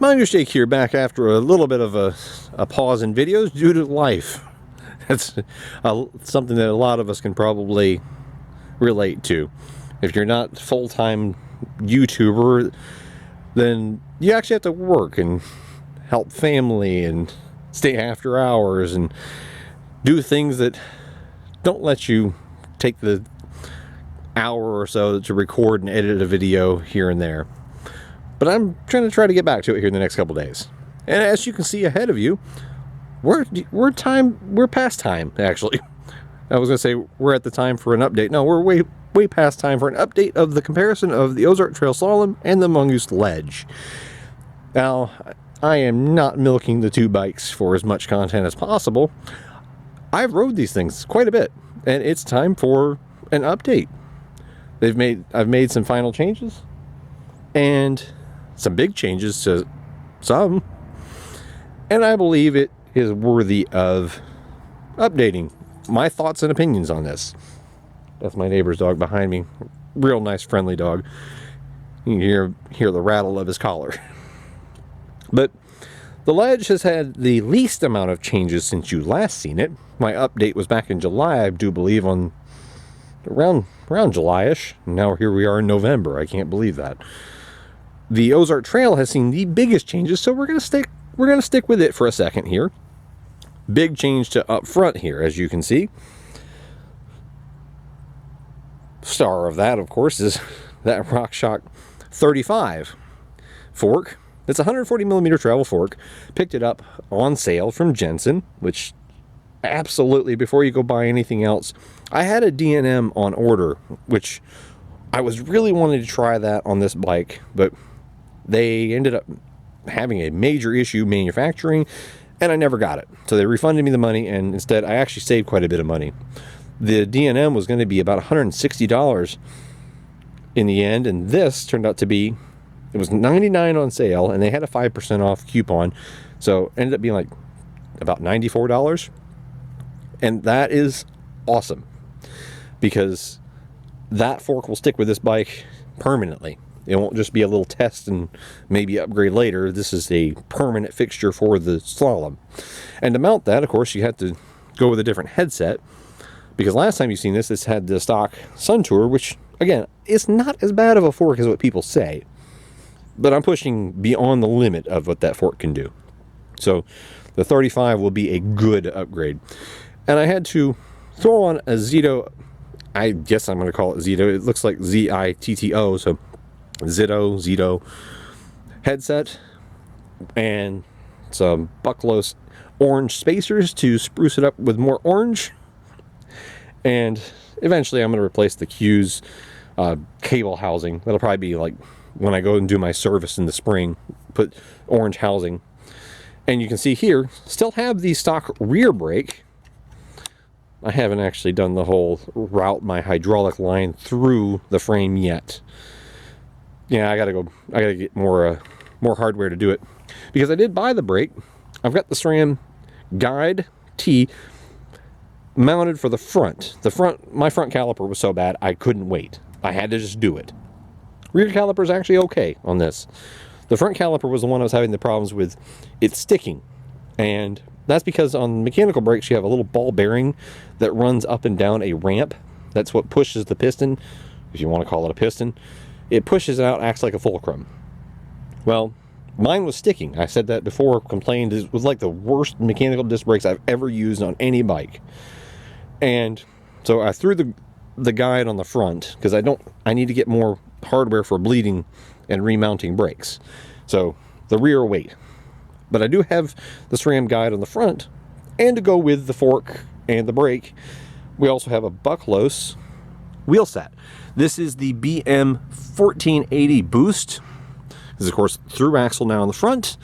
MongooseJake here, back after a little bit of a pause in videos due to life. That's something that a lot of us can probably relate to. If you're not full-time YouTuber, then you actually have to work and help family and stay after hours and do things that don't let you take the hour or so to record and edit a video here and there. But I'm trying to get back to it here in the next couple days. And as you can see ahead of you, we're past time, actually. I was going to say we're at the time for an update. No, we're way past time for an update of the comparison of the Ozark Trail Slalom and the Mongoose Ledge. Now, I am not milking the two bikes for as much content as possible. I've rode these things quite a bit, and it's time for an update. I've made some final changes, and some big changes to some, and I believe it is worthy of updating my thoughts and opinions on this. That's my neighbor's dog behind me. Real nice, friendly dog. You can hear the rattle of his collar. But the Ledge has had the least amount of changes since you last seen it. My update was back in July, I do believe, on around July-ish. Now here we are in November. I can't believe that. The Ozark Trail has seen the biggest changes, so we're gonna stick with it for a second here. Big change to up front here, as you can see. Star of that, of course, is that RockShox 35 fork. It's a 140mm travel fork. Picked it up on sale from Jensen, which absolutely, before you go buy anything else, I had a D&M on order, which I was really wanting to try that on this bike, but they ended up having a major issue manufacturing, and I never got it. So they refunded me the money, and instead I actually saved quite a bit of money. The D&M was going to be about $160 in the end, and this turned out to be, it was $99 on sale, and they had a 5% off coupon, so it ended up being like about $94. And that is awesome, because that fork will stick with this bike permanently. It won't just be a little test and maybe upgrade later. This is a permanent fixture for the slalom. And to mount that, of course, you have to go with a different headset, because last time you've seen this had the stock Sun Tour, which, again, is not as bad of a fork as what people say. But I'm pushing beyond the limit of what that fork can do. So the 35 will be a good upgrade. And I had to throw on a Zito, I guess I'm going to call it Zito. It looks like Z-I-T-T-O, so Zito headset, and some Bucklos orange spacers to spruce it up with more orange. And eventually I'm going to replace the Q's cable housing. That'll probably be like when I go and do my service in the spring, put orange housing. And you can see here, still have the stock rear brake. I haven't actually done the whole route my hydraulic line through the frame yet. Yeah, I gotta get more hardware to do it, because I did buy the brake. I've got the SRAM Guide T mounted for the front. My front caliper was so bad I couldn't wait. I had to just do it. Rear caliper is actually okay on this. The front caliper was the one I was having the problems with it sticking, and that's because on mechanical brakes you have a little ball bearing that runs up and down a ramp. That's what pushes the piston, if you want to call it a piston. It pushes it out, acts like a fulcrum. Well, mine was sticking. I said that before, complained. It was like the worst mechanical disc brakes I've ever used on any bike. And so I threw the guide on the front, because I need to get more hardware for bleeding and remounting brakes. So the rear wait. But I do have the SRAM Guide on the front, and to go with the fork and the brake, we also have a Bucklos wheel set. This is the BM 1480 Boost. This is, of course, through axle now on the front,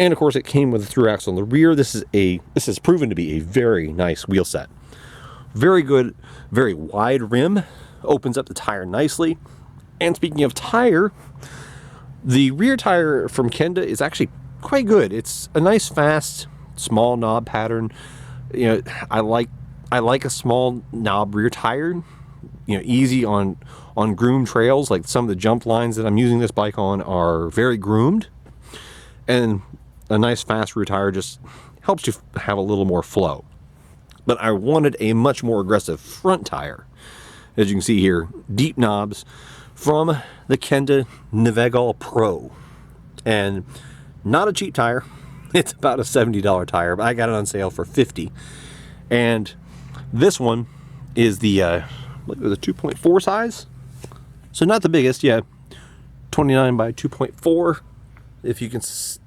and of course it came with a through axle on the rear. This has proven to be a very nice wheel set. Very good, very wide rim, opens up the tire nicely. And speaking of tire, the rear tire from Kenda is actually quite good. It's a nice, fast, small knob pattern. You know, I like a small knob rear tire. You know, easy on groomed trails. Like some of the jump lines that I'm using this bike on are very groomed. And a nice fast rear tire just helps you have a little more flow. But I wanted a much more aggressive front tire. As you can see here, deep knobs from the Kenda Navegal Pro. And not a cheap tire. It's about a $70 tire, but I got it on sale for $50. And this one is the 2.4 size. So not the biggest, yeah. 29 by 2.4. If you can,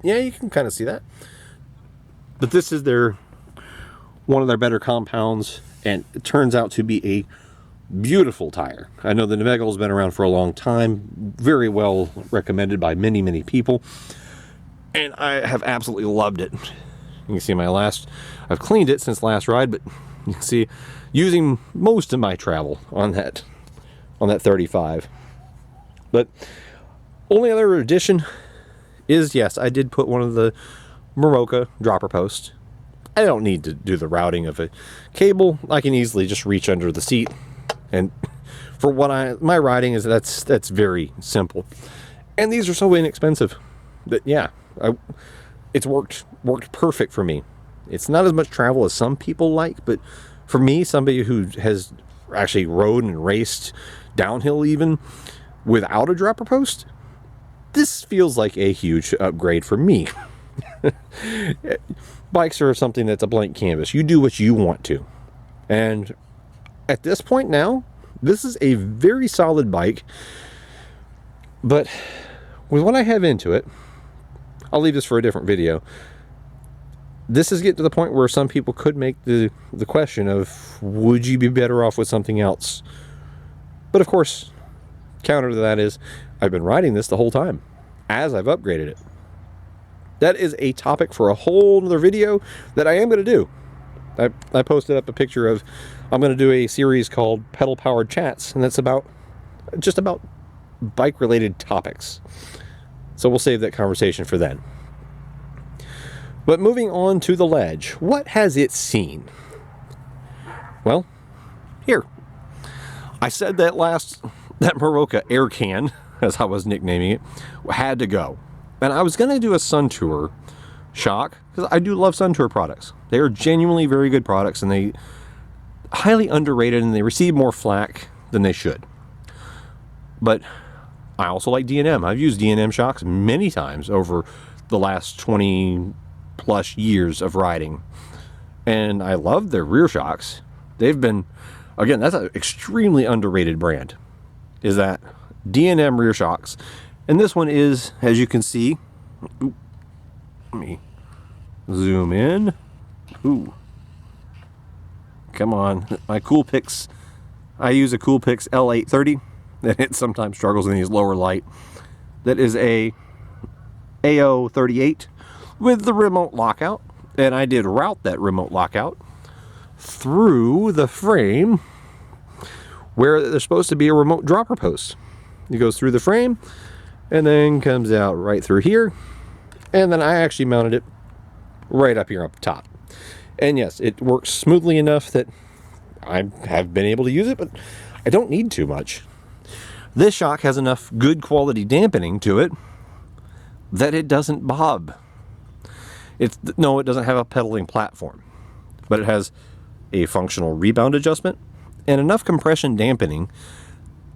yeah, you can kind of see that. But this is one of their better compounds, and it turns out to be a beautiful tire. I know the Navegal has been around for a long time, very well recommended by many, many people, and I have absolutely loved it. You can see I've cleaned it since last ride, but you can see using most of my travel on that 35. But only other addition is, yes, I did put one of the Moroka dropper posts. I don't need to do the routing of a cable. I can easily just reach under the seat, and for what my riding is, that's very simple. And these are so inexpensive that, yeah, it's worked perfect for me. It's not as much travel as some people like, but for me, somebody who has actually rode and raced downhill even without a dropper post, this feels like a huge upgrade for me. Bikes are something that's a blank canvas. You do what you want to. And at this point now, this is a very solid bike. But with what I have into it, I'll leave this for a different video. This is getting to the point where some people could make the question of, would you be better off with something else? But of course, counter to that is, I've been riding this the whole time as I've upgraded it. That is a topic for a whole other video that I am going to do. I posted up a picture of, I'm going to do a series called Pedal Powered Chats, and that's just about bike related topics. So we'll save that conversation for then. But moving on to the Ledge, what has it seen? Well, here. I said that Moroka Air Can, as I was nicknaming it, had to go. And I was going to do a Sun Tour shock, because I do love Sun Tour products. They are genuinely very good products, and they highly underrated, and they receive more flack than they should. But I also like D&M. I've used D&M shocks many times over the last 20 plus years of riding, and I love their rear shocks. They've been, again, that's an extremely underrated brand, is that D&M rear shocks. And this one is, as you can see, let me zoom in. Ooh, come on, my Coolpix. I use a Coolpix L830, and it sometimes struggles in these lower light. That is a AO38 with the remote lockout, and I did route that remote lockout through the frame where there's supposed to be a remote dropper post. It goes through the frame and then comes out right through here, and then I actually mounted it right up here up top. And yes, it works smoothly enough that I have been able to use it, but I don't need too much. This shock has enough good quality dampening to it that it doesn't bob. No, it doesn't have a pedaling platform, but it has a functional rebound adjustment and enough compression dampening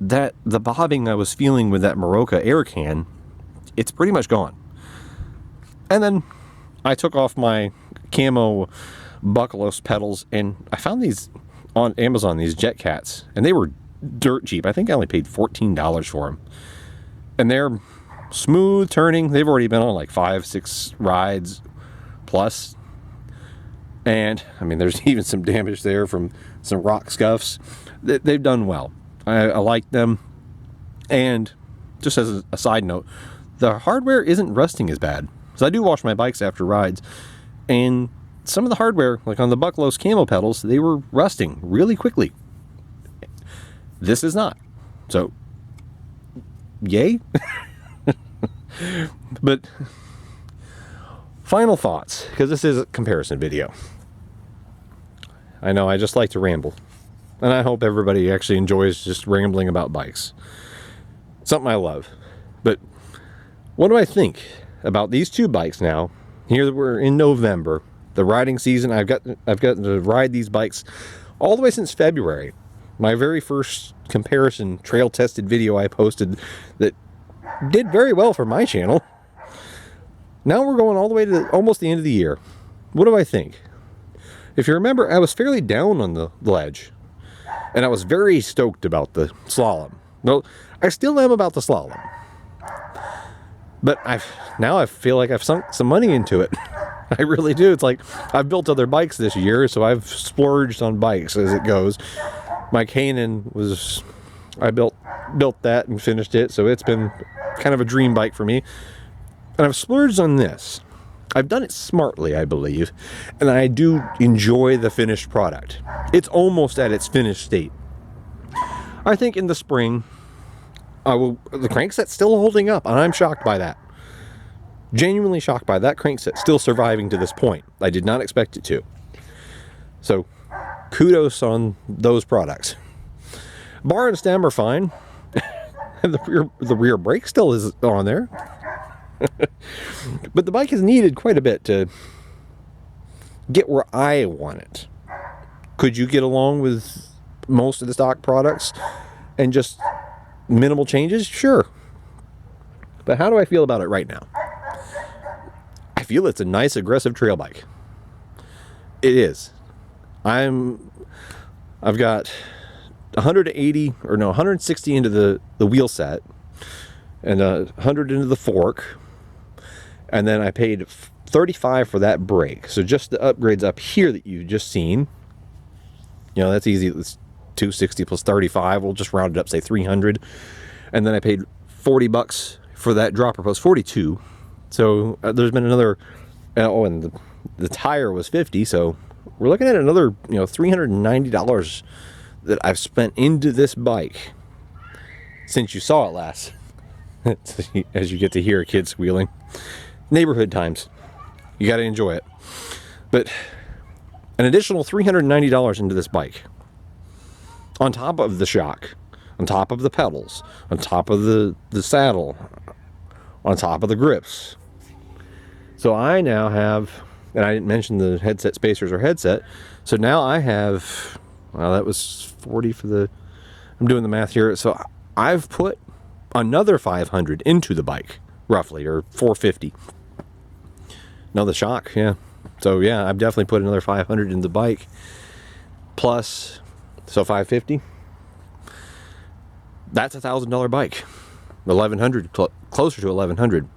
that the bobbing I was feeling with that Moroka Air Can, it's pretty much gone. And then I took off my camo Buckalos pedals, and I found these on Amazon, these Jet Cats, and they were dirt cheap. I think I only paid $14 for them. And they're smooth turning. They've already been on like 5-6 rides plus. And I mean, there's even some damage there from some rock scuffs. They've done well. I like them. And just as a side note, the hardware isn't rusting as bad. So I do wash my bikes after rides, and some of the hardware, like on the Buckalos camo pedals, they were rusting really quickly. This is not. So, yay. But final thoughts, because this is a comparison video. I know I just like to ramble, and I hope everybody actually enjoys just rambling about bikes. Something I love. But what do I think? about these two bikes now. Here we're in November, the riding season. I've gotten to ride these bikes all the way since February. My very first comparison trail tested video I posted that did very well for my channel. Now we're going all the way to almost the end of the year. What do I think? If you remember, I was fairly down on the Ledge, and I was very stoked about the slalom. Well, I still am about the slalom, but now I feel like I've sunk some money into it. I really do. It's like I've built other bikes this year, so I've splurged on bikes as it goes. My Canaan was, I built that and finished it, so it's been kind of a dream bike for me. And I've splurged on this. I've done it smartly, I believe, and I do enjoy the finished product. It's almost at its finished state. I think in the spring, the crankset's still holding up, and I'm shocked by that. Genuinely shocked by that crankset still surviving to this point. I did not expect it to. So, kudos on those products. Bar and stem are fine. And the rear brake still is on there. But the bike has needed quite a bit to get where I want it. Could you get along with most of the stock products and just minimal changes? Sure. But how do I feel about it right now? I feel it's a nice, aggressive trail bike. It is. I've got 160 into the wheel set and 100 into the fork. And then I paid $35 for that brake. So just the upgrades up here that you've just seen, you know, that's easy. It's $260 plus $35. We'll just round it up, say $300. And then I paid $40 for that dropper post, $42. So there's been another, and the tire was $50. So we're looking at another, $390 that I've spent into this bike since you saw it last. As you get to hear kids squealing. Neighborhood times. You got to enjoy it. But an additional $390 into this bike. On top of the shock. On top of the pedals. On top of the saddle. On top of the grips. So I now have, and I didn't mention the headset spacers or headset. So now I have, well, that was 40 for the, I'm doing the math here. So I've put another $500 into the bike, roughly, or $450. No, the shock, yeah. So yeah, I've definitely put another $500 in the bike, plus, so $550. That's a $1,000 bike, $1,100, closer to $1,100.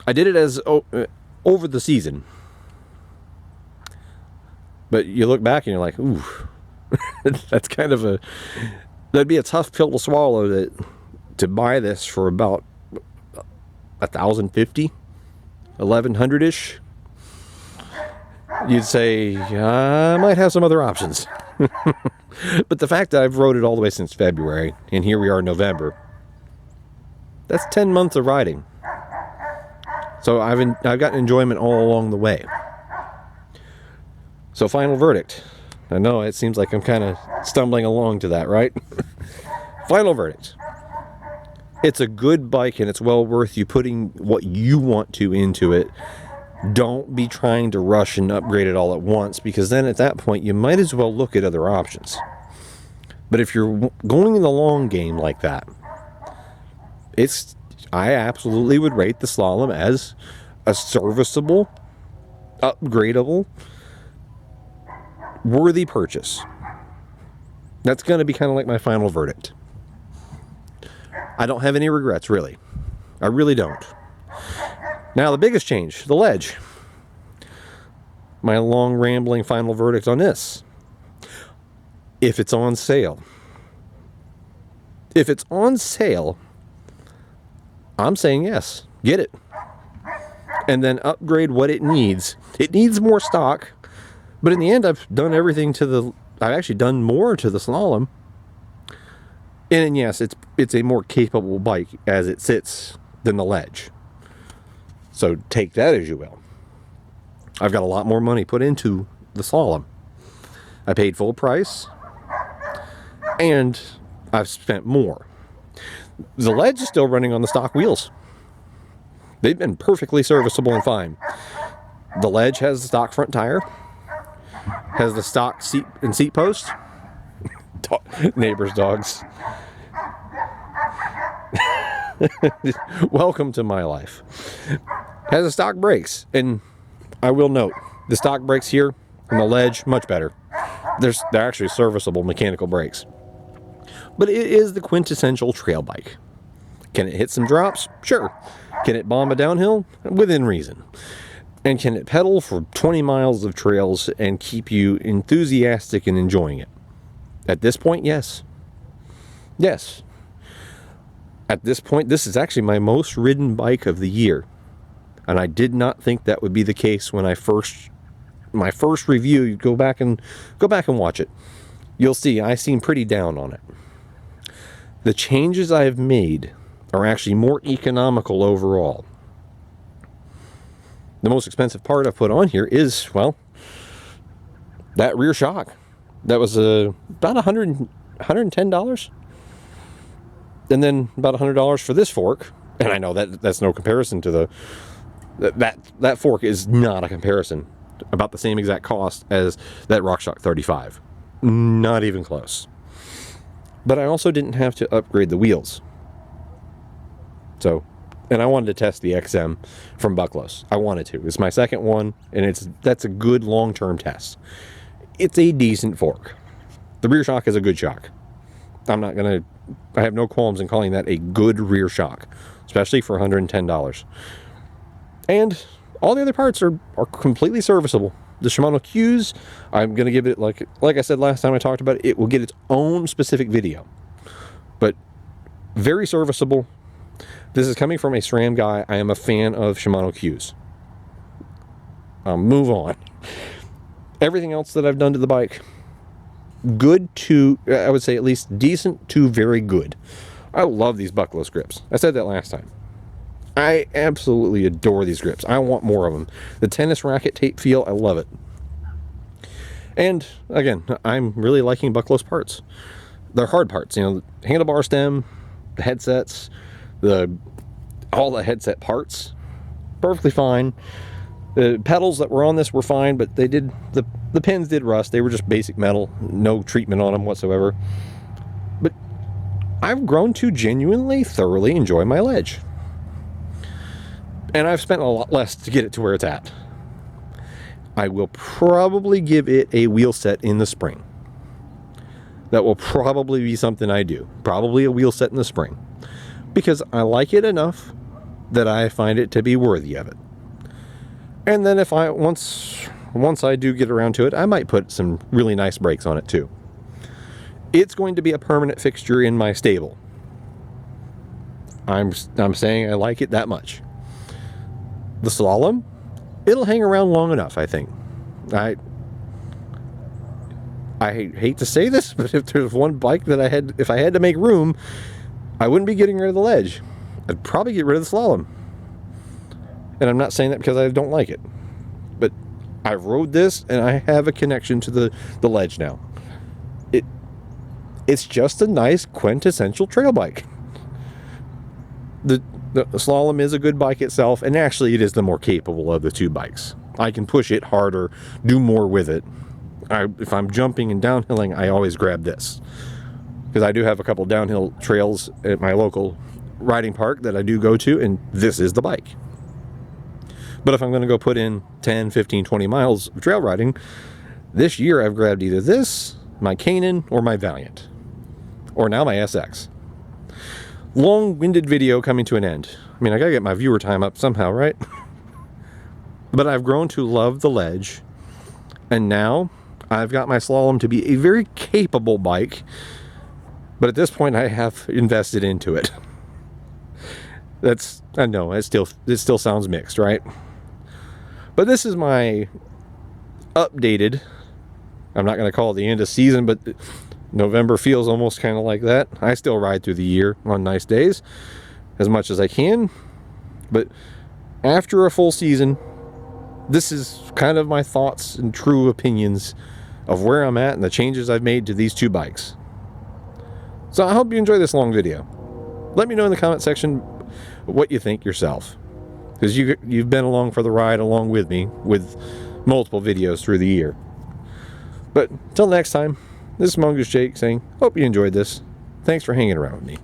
I did it as over the season, but you look back and you're like, ooh, that's kind of that'd be a tough pill to swallow to buy this for about $1,050, $1,100-ish. You'd say, I might have some other options. But the fact that I've rode it all the way since February, and here we are in November, that's 10 months of riding. So I've gotten enjoyment all along the way. So final verdict. I know it seems like I'm kind of stumbling along to that, right? Final verdict. It's a good bike, and it's well worth you putting what you want to into it. Don't be trying to rush and upgrade it all at once, because then at that point you might as well look at other options. But if you're going in the long game like that, I absolutely would rate the Slalom as a serviceable, upgradable, worthy purchase. That's going to be kind of like my final verdict. I don't have any regrets, really. I really don't. Now, the biggest change, the Ledge. My long, rambling final verdict on this. If it's on sale. If it's on sale, I'm saying yes. Get it. And then upgrade what it needs. It needs more stock. But in the end, I've done everything I've actually done more to the Slalom. And yes, it's a more capable bike as it sits than the Ledge. So take that as you will. I've got a lot more money put into the Slalom. I paid full price, and I've spent more. The Ledge is still running on the stock wheels. They've been perfectly serviceable and fine. The Ledge has the stock front tire, has the stock seat and seat post. Neighbor's dogs. Welcome to my life. Has the stock brakes, and I will note the stock brakes here on the Ledge much better. They're actually serviceable mechanical brakes. But it is the quintessential trail bike. Can it hit some drops? Sure. Can it bomb a downhill? Within reason. And can it pedal for 20 miles of trails and keep you enthusiastic and enjoying it? At this point, yes. Yes. At this point, this is actually my most ridden bike of the year. And I did not think that would be the case when my first review. You go back and watch it. You'll see I seem pretty down on it. The changes I have made are actually more economical overall. The most expensive part I've put on here is, well, that rear shock. That was about $110. And then about $100 for this fork. And I know that's no comparison to that fork is not a comparison. About the same exact cost as that RockShox 35. Not even close. But I also didn't have to upgrade the wheels. So, and I wanted to test the XM from Bucklos. I wanted to. It's my second one, and that's a good long-term test. It's a decent fork. The rear shock is a good shock. I have no qualms in calling that a good rear shock, especially for $110. And all the other parts are completely serviceable. The Shimano Qs, I'm going to give it, like I said last time I talked about it, it will get its own specific video. But very serviceable. This is coming from a SRAM guy. I am a fan of Shimano Qs. I'll move on. Everything else that I've done to the bike, good to, I would say at least decent to very good. I love these Bucklos grips. I said that last time. I absolutely adore these grips. I want more of them. The tennis racket tape feel, I love it. And again, I'm really liking Bucklos parts. They're hard parts, the handlebar stem, the headsets, all the headset parts, perfectly fine. The pedals that were on this were fine, but the pins did rust. They were just basic metal, no treatment on them whatsoever. But I've grown to genuinely, thoroughly enjoy my Ledge. And I've spent a lot less to get it to where it's at. I will probably give it a wheel set in the spring. That will probably be something I do. Probably a wheel set in the spring. Because I like it enough that I find it to be worthy of it. And then if once I do get around to it, I might put some really nice brakes on it too. It's going to be a permanent fixture in my stable. I'm saying I like it that much. The Slalom, it'll hang around long enough, I think. I hate to say this, but if there's one bike that if I had to make room, I wouldn't be getting rid of the Ledge. I'd probably get rid of the Slalom. And I'm not saying that because I don't like it. But I rode this, and I have a connection to the Ledge now. It's just a nice quintessential trail bike. The Slalom is a good bike itself, and actually it is the more capable of the two bikes. I can push it harder, do more with it. If I'm jumping and downhilling, I always grab this. Because I do have a couple downhill trails at my local riding park that I do go to, and this is the bike. But if I'm going to go put in 10, 15, 20 miles of trail riding, this year I've grabbed either this, my Canaan, or my Valiant. Or now my SX. Long-winded video coming to an end. I mean, I gotta get my viewer time up somehow, right? But I've grown to love the Ledge. And now I've got my Slalom to be a very capable bike. But at this point, I have invested into it. I know, it still sounds mixed, right? But this is my updated, I'm not going to call it the end of season, but November feels almost kind of like that. I still ride through the year on nice days as much as I can. But after a full season, this is kind of my thoughts and true opinions of where I'm at and the changes I've made to these two bikes. So I hope you enjoy this long video. Let me know in the comment section what you think yourself. because you've been along for the ride along with me with multiple videos through the year. But until next time, this is Mongoose Jake saying, hope you enjoyed this. Thanks for hanging around with me.